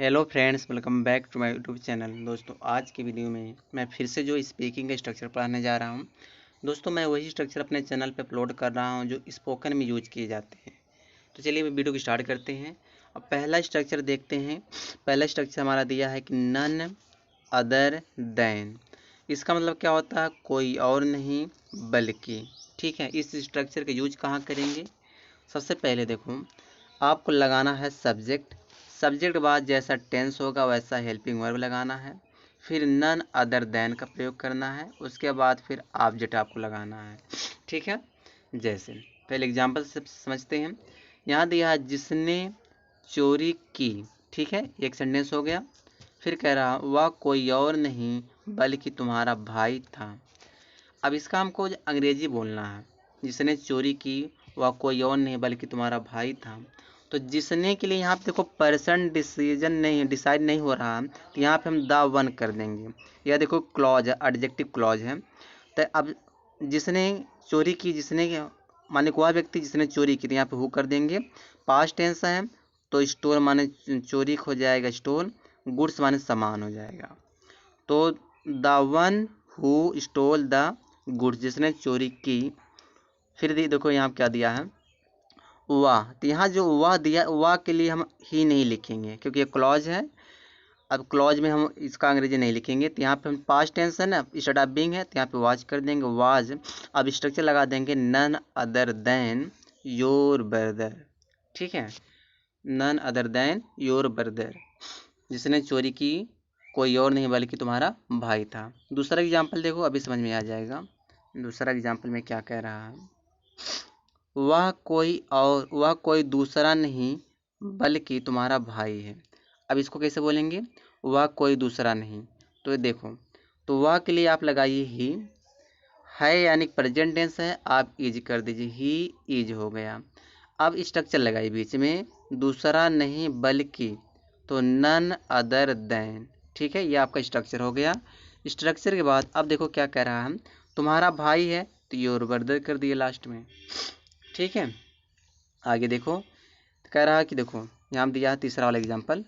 Hello friends, welcome back to my YouTube channel. दोस्तों, आज की वीडियो में मैं फिर से जो स्पीकिंग का स्ट्रक्चर पढ़ाने जा रहा हूं। दोस्तों, मैं वही स्ट्रक्चर अपने चैनल पे अपलोड कर रहा हूं जो स्पोकन में यूज किए जाते हैं। तो चलिए वीडियो को स्टार्ट करते हैं। अब पहला स्ट्रक्चर देखते हैं। पहला स्ट्रक्चर हमारा दिया है कि नन अदर देन। इसका मतलब क्या होता है? कोई और नहीं बल्कि। ठीक है, इस स्ट्रक्चर का यूज कहाँ करेंगे? सबसे पहले देखो, आपको लगाना है सब्जेक्ट। सब्जेक्ट बाद जैसा टेंस होगा वैसा हेल्पिंग वर्ब लगाना है। फिर नन अदर देन का प्रयोग करना है। उसके बाद फिर ऑब्जेक्ट आपको लगाना है। ठीक है, जैसे पहले एग्जांपल से समझते हैं। यहाँ दिया है जिसने चोरी की। ठीक है, एक सेंटेंस हो गया। फिर कह रहा वह कोई और नहीं बल्कि तुम्हारा भाई था। अब इसका हमको अंग्रेजी बोलना है। जिसने चोरी की वह कोई और नहीं बल्कि तुम्हारा भाई था। तो जिसने के लिए यहाँ पे देखो पर्सन डिसाइड नहीं हो रहा, तो यहाँ पे हम द वन कर देंगे। यह देखो क्लॉज है, एडजेक्टिव क्लॉज है। तो अब जिसने चोरी की, जिसने माने वह व्यक्ति जिसने चोरी की, तो यहाँ पे हु कर देंगे। पास्ट टेंस है तो स्टोल माने चोरी हो जाएगा स्टोल, गुड्स माने सामान हो जाएगा। तो the one who stole the goods, जिसने चोरी की। फिर देखो यहाँ क्या दिया है, वाह। तो यहाँ जो वाह दिया, वाह के लिए हम ही नहीं लिखेंगे क्योंकि ये क्लॉज है। अब क्लॉज में हम इसका अंग्रेजी नहीं लिखेंगे, तो यहाँ पे हम पास्ट टेंस है ना, स्टार्ट ऑफ बीइंग है, तो यहाँ पे वाज कर देंगे, वाज। अब स्ट्रक्चर लगा देंगे none other than your brother. ठीक है, none other than your brother, जिसने चोरी की कोई और नहीं बल्कि तुम्हारा भाई था। दूसरा एग्जाम्पल देखो, अभी समझ में आ जाएगा। दूसरा एग्जाम्पल में क्या कह रहा है, वह कोई दूसरा नहीं बल्कि तुम्हारा भाई है। अब इसको कैसे बोलेंगे? वह कोई दूसरा नहीं। तो देखो, तो वह के लिए आप लगाइए ही है, यानी प्रेजेंट टेंस है, आप इज कर दीजिए, ही इज हो गया। अब स्ट्रक्चर लगाइए बीच में, दूसरा नहीं बल्कि, तो नन अदर देन। ठीक है, ये आपका स्ट्रक्चर हो गया। स्ट्रक्चर के बाद अब देखो क्या कह रहा है, तुम्हारा भाई है तो योर ब्रदर कर दिए लास्ट में। ठीक है, आगे देखो, कह रहा है कि देखो यहाँ दिया है तीसरा वाला एग्जाम्पल,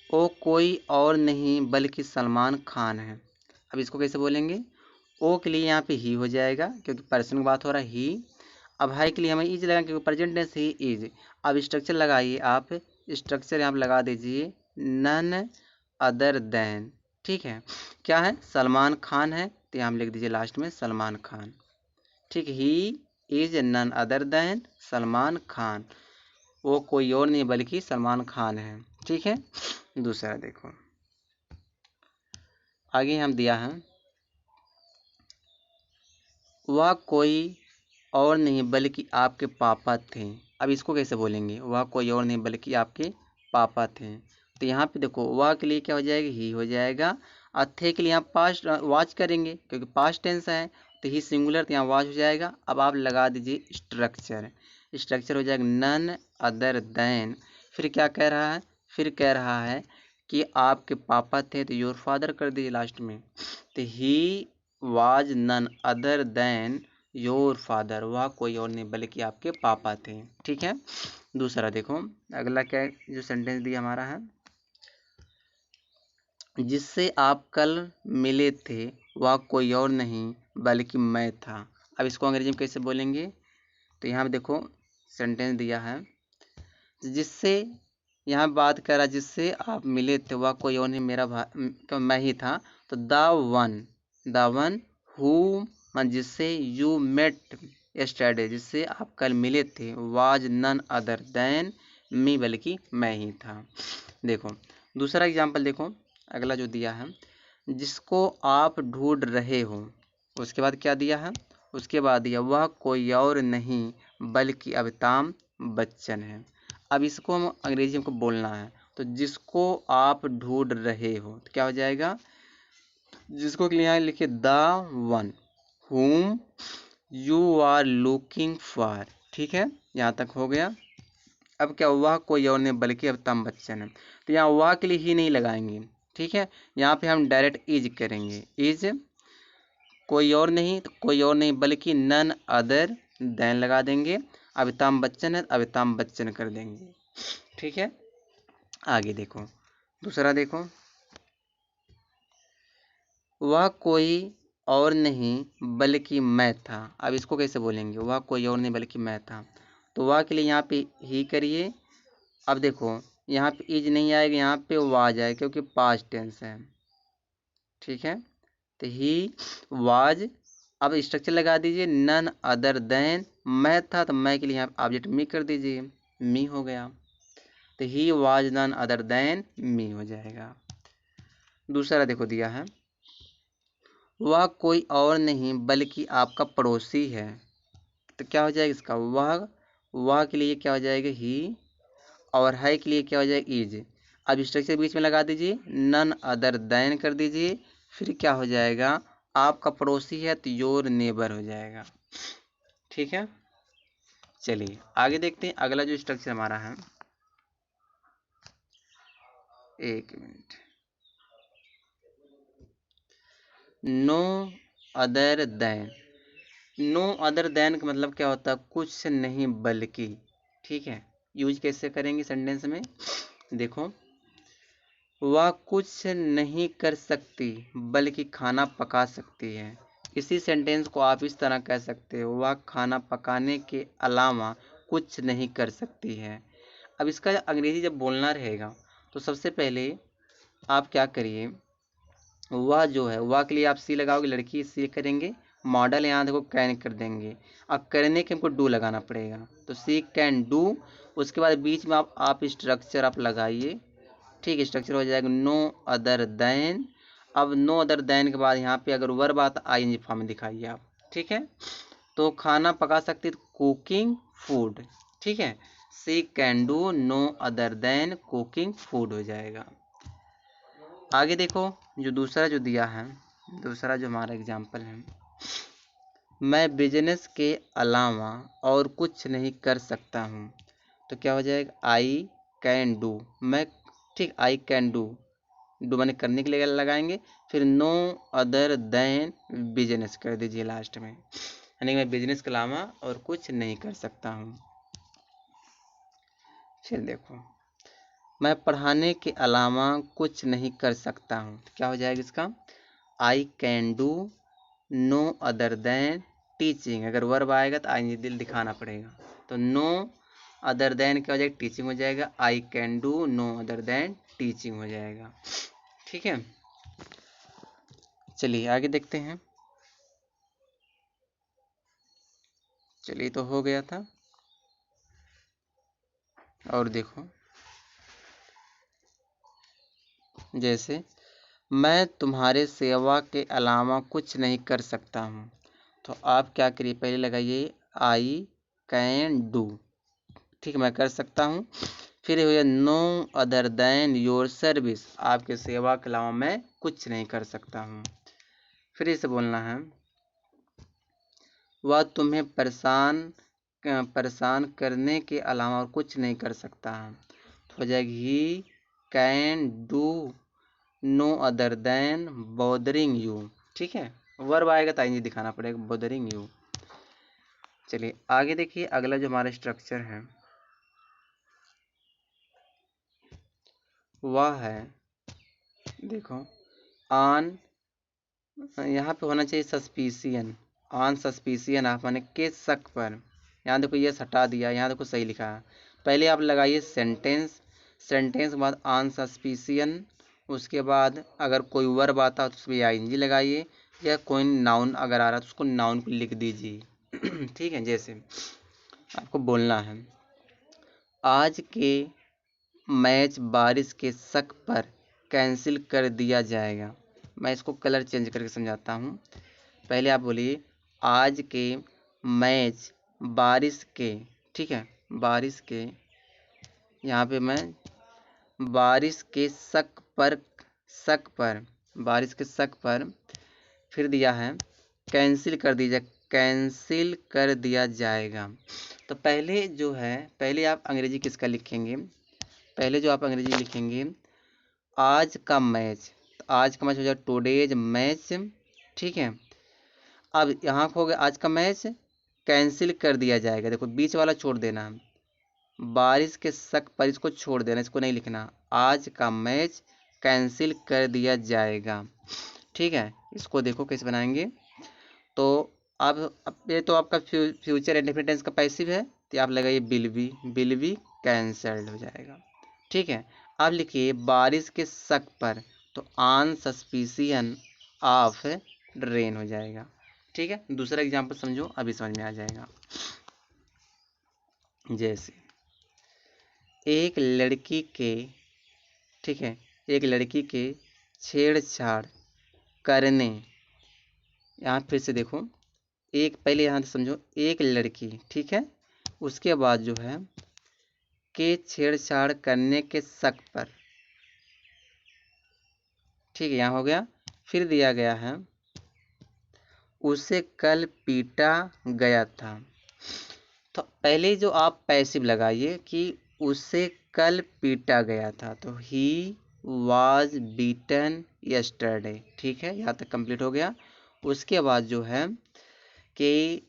ओ कोई और नहीं बल्कि सलमान खान है। अब इसको कैसे बोलेंगे? ओ के लिए यहाँ पे ही हो जाएगा क्योंकि पर्सन की बात हो रहा है, ही। अब हाई के लिए हमें इज लगाएंगे क्योंकि प्रेजेंट टेंस ही इज। अब स्ट्रक्चर लगाइए आप, स्ट्रक्चर यहाँ पे लगा दीजिए नन अदर देन। ठीक है, क्या है? सलमान खान है, तो यहाँ हम लिख दीजिए लास्ट में सलमान खान। ठीक, he is none other than Salman Khan. वो कोई और नहीं बल्कि सलमान खान है। ठीक है, दूसरा देखो, आगे हम दिया है वह कोई और नहीं बल्कि आपके पापा थे। अब इसको कैसे बोलेंगे? वह कोई और नहीं बल्कि आपके पापा थे। तो यहाँ पे देखो, वह के लिए क्या हो जाएगा? ही हो जाएगा। और थे के लिए यहाँ पास्ट वाच करेंगे क्योंकि पास्ट टेंस है, तो ही सिंगुलर, तो यहाँ वाच हो जाएगा। अब आप लगा दीजिए स्ट्रक्चर। स्ट्रक्चर हो जाएगा नन अदर देन। फिर क्या कह रहा है? फिर कह रहा है कि आपके पापा थे, तो योर फादर कर दीजिए लास्ट में। तो he was none other than your father, वह कोई और नहीं बल्कि आपके पापा थे। ठीक है, दूसरा देखो, अगला क्या जो सेंटेंस दिया हमारा है, जिससे आप कल मिले थे वह कोई और नहीं बल्कि मैं था। अब इसको अंग्रेजी में कैसे बोलेंगे? तो यहाँ पे देखो सेंटेंस दिया है, जिससे यहाँ बात कर रहा है जिससे आप मिले थे वह कोई और नहीं, मेरा तो मैं ही था। तो द वन हु, जिससे यू मेट यस्टरडे, जिससे आप कल मिले थे, was none other than me, बल्कि मैं ही था। देखो दूसरा एग्जाम्पल देखो, अगला जो दिया है, जिसको आप ढूंढ रहे हो। उसके बाद क्या दिया है? उसके बाद दिया वह कोई और नहीं बल्कि अमिताभ बच्चन है। अब इसको हम अंग्रेजी में बोलना है, तो जिसको आप ढूंढ रहे हो, तो क्या हो जाएगा? जिसको के लिए यहाँ लिखिए the one whom you are looking for. ठीक है, यहाँ तक हो गया। अब क्या, वह कोई और नहीं बल्कि अमिताभ बच्चन है, तो यहाँ वह के लिए ही नहीं लगाएंगे। ठीक है, यहाँ पे हम डायरेक्ट इज करेंगे। इज कोई और नहीं, तो कोई और नहीं बल्कि नन अदर देन लगा देंगे। अमिताभ बच्चन है, अमिताभ बच्चन कर देंगे। ठीक है, आगे देखो, दूसरा देखो, वह कोई और नहीं बल्कि मैं था। अब इसको कैसे बोलेंगे, वह कोई और नहीं बल्कि मैं था। तो वह के लिए यहाँ पे ही करिए। अब देखो यहाँ पे इज नहीं आएगा, यहाँ पे वाज आएगा क्योंकि पास्ट टेंस है। ठीक है, तो ही वाज। अब स्ट्रक्चर लगा दीजिए, नन अदर देन, मैं था तो मैं के लिए यहाँ ऑब्जेक्ट मी कर दीजिए, मी हो गया। तो he was none other than me हो जाएगा। दूसरा देखो दिया है, वह कोई और नहीं बल्कि आपका पड़ोसी है। तो क्या हो जाएगा इसका, वह के लिए क्या हो जाएगा ही, और है के लिए क्या हो जाएगा इज। अब स्ट्रक्चर बीच में लगा दीजिए, नन अदर देन कर दीजिए, फिर क्या हो जाएगा, आपका पड़ोसी है तो योर नेबर हो जाएगा। ठीक है, चलिए आगे देखते हैं अगला जो स्ट्रक्चर हमारा है। एक minute, no other than. No other than का मतलब क्या होता है, कुछ नहीं बल्कि। ठीक है, यूज कैसे करेंगे सेंटेंस में, देखो, वह कुछ नहीं कर सकती बल्कि खाना पका सकती है। इसी सेंटेंस को आप इस तरह कह सकते हो, वह खाना पकाने के अलावा कुछ नहीं कर सकती है। अब इसका अंग्रेजी जब बोलना रहेगा तो सबसे पहले आप क्या करिए, वह जो है, वह के लिए आप सी लगाओगे, लड़की सी करेंगे, मॉडल यहाँ देखो कैन कर देंगे। अब करने के हमको डू लगाना पड़ेगा, तो सी कैन डू। उसके बाद बीच में आप स्ट्रक्चर आप लगाइए। ठीक है, स्ट्रक्चर हो जाएगा नो अदर देन। अब नो अदर देन के बाद यहाँ पे अगर वर्ब आता आईएनजी फॉर्म में दिखाइए आप। ठीक है, तो खाना पका सकती तो कुकिंग फूड। ठीक है, she can do no other than cooking food हो जाएगा। आगे देखो, जो दूसरा जो दिया है, दूसरा जो हमारा एग्जाम्पल है, मैं बिजनेस के अलावा और कुछ नहीं कर सकता हूँ। तो क्या हो जाएगा, आई कैन डू, मैं, ठीक, आई कैन डू, डू मैंने करने के लिए लगाएंगे, फिर नो अदर देन बिजनेस कर दीजिए लास्ट में, यानी मैं बिजनेस के अलावा और कुछ नहीं कर सकता हूँ। फिर देखो, मैं पढ़ाने के अलावा कुछ नहीं कर सकता हूँ। तो क्या हो जाएगा इसका, I can do no other than teaching. अगर वर्ब आएगा तो आई दिल दिखाना पड़ेगा, तो नो अदर देन क्या हो जाएगा, टीचिंग हो जाएगा। I can do no other than teaching हो जाएगा। ठीक है, चलिए आगे देखते हैं। चलिए, तो हो गया था। और देखो, जैसे मैं तुम्हारे सेवा के अलावा कुछ नहीं कर सकता हूँ। तो आप क्या करिए, पहले लगाइए आई कैन डू। ठीक है, मैं कर सकता हूँ। फिर हो गया no other than your service, आपके सेवा के अलावा मैं कुछ नहीं कर सकता हूँ। फिर इसे बोलना है, वह तुम्हें परेशान करने के अलावा और कुछ नहीं कर सकता है। तो हो जाएगी he can do no other than bothering you. ठीक है, वर्ब आएगा तो आईएनजी दिखाना पड़ेगा, बॉदरिंग यू। चलिए आगे देखिए, अगला जो हमारा स्ट्रक्चर है वह है, देखो, ऑन, यहाँ पे होना चाहिए सस्पिशियन, ऑन सस्पिशियन आप, माने के शक पर। यहाँ देखो ये हटा दिया, यहाँ देखो सही लिखा है। पहले आप लगाइए सेंटेंस, सेंटेंस के बाद ऑन सस्पिशियन, उसके बाद अगर कोई वर्ब आता है तो उसमें आईएनजी लगाइए, या कोई नाउन अगर आ रहा है तो उसको नाउन को लिख दीजिए। ठीक है, जैसे आपको बोलना है, आज के मैच बारिश के शक पर कैंसिल कर दिया जाएगा। मैं इसको कलर चेंज करके समझाता हूँ। पहले आप बोलिए, आज के मैच बारिश के, ठीक है, बारिश के, यहाँ पे मैं बारिश के शक पर, बारिश के शक पर, फिर दिया है कैंसिल कर दीजिए, कैंसिल कर दिया जाएगा। तो पहले जो है, पहले आप अंग्रेजी किसका लिखेंगे, पहले जो आप अंग्रेजी लिखेंगे आज का मैच, तो आज का मैच हो जाएगा टुडेज मैच। ठीक है, अब यहाँ हो गया आज का मैच कैंसिल कर दिया जाएगा, देखो बीच वाला छोड़ देना, बारिश के शक पर, इसको छोड़ देना, इसको नहीं लिखना। आज का मैच कैंसिल कर दिया जाएगा। ठीक है, इसको देखो कैसे बनाएंगे। तो अब ये तो आपका फ्यूचर इंडेफिनिट टेंस का पैसिव है, तो आप लगाइए विल बी कैंसल्ड हो जाएगा। ठीक है, अब लिखिए बारिश के शक पर, तो ऑन सस्पिशियन ऑफ रेन हो जाएगा। ठीक है, दूसरा एग्जांपल समझो, अभी समझ में आ जाएगा। जैसे एक लड़की के, ठीक है, एक लड़की के छेड़छाड़ करने, यहाँ फिर से देखो, एक पहले यहाँ से समझो, एक लड़की, ठीक है, उसके बाद जो है के छेड़छाड़ करने के शक पर, ठीक है, यहाँ हो गया। फिर दिया गया है उसे कल पीटा गया था। तो पहले जो आप पैसिव लगाइए कि उसे कल पीटा गया था, तो ही वाज बीटन यस्टरडे। ठीक है, यहाँ तक कंप्लीट हो गया। उसके बाद जो है कि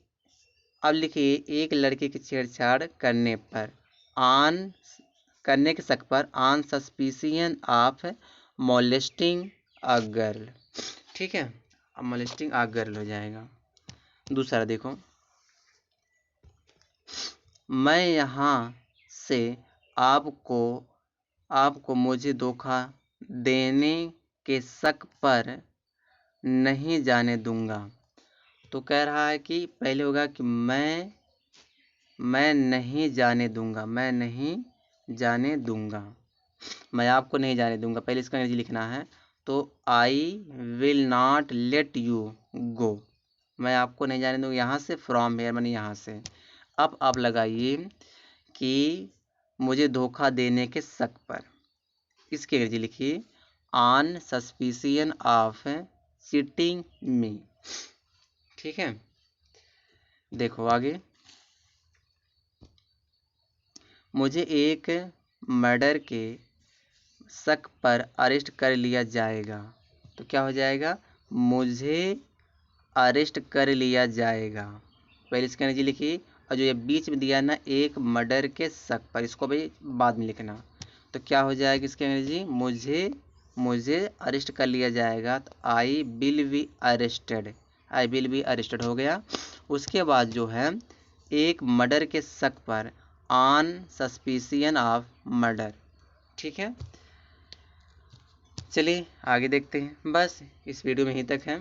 अब लिखिए एक लड़के की छेड़छाड़ करने पर, ऑन करने के शक पर, on suspicion of molesting a girl. ठीक है, अब मोलेस्टिंग अ गर्ल हो जाएगा। दूसरा देखो, मैं यहाँ से आपको मुझे धोखा देने के शक पर नहीं जाने दूंगा। तो कह रहा है कि पहले होगा कि मैं नहीं जाने दूंगा, मैं नहीं जाने दूंगा, मैं आपको नहीं जाने दूंगा, पहले इसका अंग्रेजी लिखना है। तो I will not let you go, मैं आपको नहीं जाने दूंगा, यहाँ से फ्रॉम हेयर माने यहाँ से। अब आप लगाइए कि मुझे धोखा देने के शक पर, इसकी अंग्रेजी लिखिए ऑन सस्पिशियन ऑफ चीटिंग मी। ठीक है, देखो आगे, मुझे एक मर्डर के शक पर अरेस्ट कर लिया जाएगा। तो क्या हो जाएगा, मुझे अरेस्ट कर लिया जाएगा, पहले इसका अंग्रेजी लिखिए। और जो ये बीच में दिया ना, एक मर्डर के शक पर, इसको भी बाद में लिखना। तो क्या हो जाएगा इसकी अंग्रेजी, मुझे अरेस्ट कर लिया जाएगा, तो I will be arrested, I will be arrested हो गया। उसके बाद जो है एक मर्डर के शक पर, ऑन सस्पिशियन ऑफ मर्डर। ठीक है, चलिए आगे देखते हैं। बस इस वीडियो में यहीं तक है।